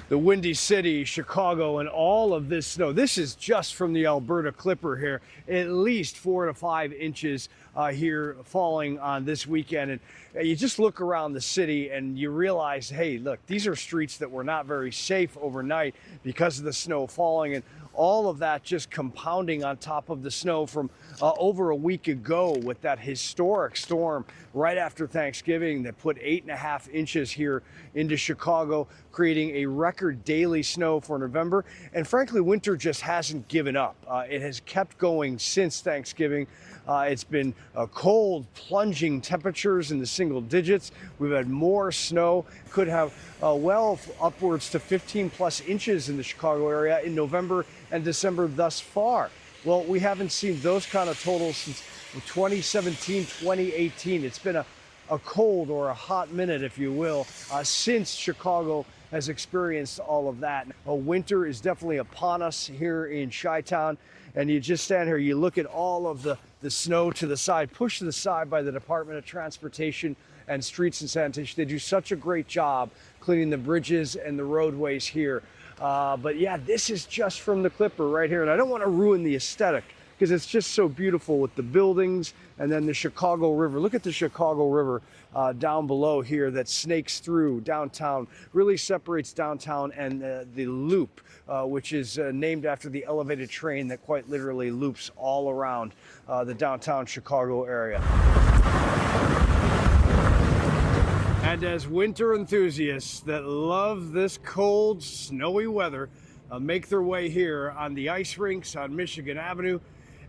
the Windy City, Chicago, and all of this snow. This is just from the Alberta Clipper here, at least 4 to 5 inches here falling on this weekend. And you just look around the city and you realize, hey, look, these are streets that were not very safe overnight because of the snow falling, and all of that just compounding on top of the snow from over a week ago with that historic storm right after Thanksgiving that put 8.5 inches here into Chicago, creating a record daily snow for November. And frankly, winter just hasn't given up. It has kept going since Thanksgiving. It's been cold, plunging temperatures in the single digits. We've had more snow, could have well upwards to 15 plus inches in the Chicago area in November and December thus far. Well, we haven't seen those kind of totals since 2017, 2018. It's been a cold or a hot minute, if you will, since Chicago has experienced all of that. Winter is definitely upon us here in Chi-Town, and you just stand here, you look at all of the snow to the side, pushed to the side by the Department of Transportation and Streets and Sanitation. They do such a great job cleaning the bridges and the roadways here. But yeah, this is just from the Clipper right here, and I don't want to ruin the aesthetic because it's just so beautiful with the buildings and then the Chicago River. Look at the Chicago River down below here that snakes through downtown, really separates downtown and the Loop, which is named after the elevated train that quite literally loops all around the downtown Chicago area. And as winter enthusiasts that love this cold, snowy weather make their way here on the ice rinks on Michigan Avenue,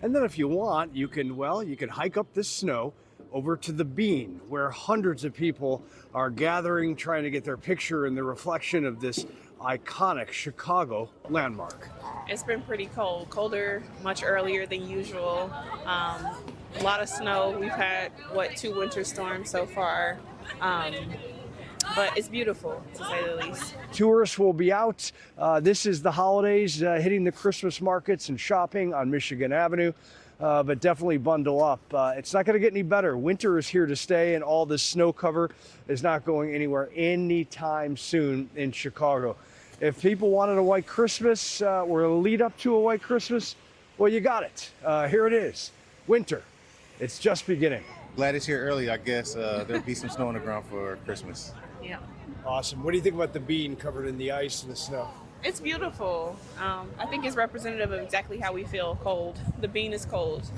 and then if you want, you can hike up this snow over to the Bean, where hundreds of people are gathering, trying to get their picture in the reflection of this iconic Chicago landmark. It's been pretty cold, colder much earlier than usual. A lot of snow. We've had, 2 winter storms so far. But it's beautiful, to say the least. Tourists will be out. This is the holidays, hitting the Christmas markets and shopping on Michigan Avenue. But definitely bundle up. It's not going to get any better. Winter is here to stay, and all this snow cover is not going anywhere anytime soon in Chicago. If people wanted a white Christmas or a lead up to a white Christmas, well, you got it. Here it is. Winter. It's just beginning. Glad it's here early. I guess there'll be some snow on the ground for Christmas. Yeah. Awesome. What do you think about the Bean covered in the ice and the snow? It's beautiful. I think it's representative of exactly how we feel cold. The Bean is cold.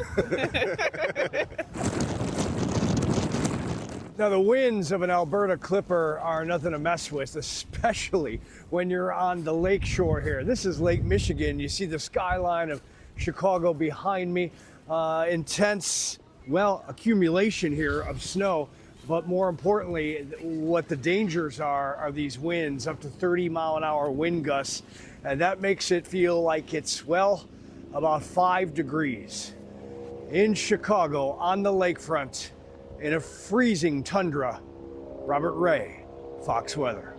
Now, the winds of an Alberta Clipper are nothing to mess with, especially when you're on the lake shore here. This is Lake Michigan. You see the skyline of Chicago behind me. Intense, accumulation here of snow. But more importantly, what the dangers are these winds, up to 30-mile-an-hour wind gusts. And that makes it feel like it's, about 5 degrees. In Chicago, on the lakefront, in a freezing tundra, Robert Ray, Fox Weather.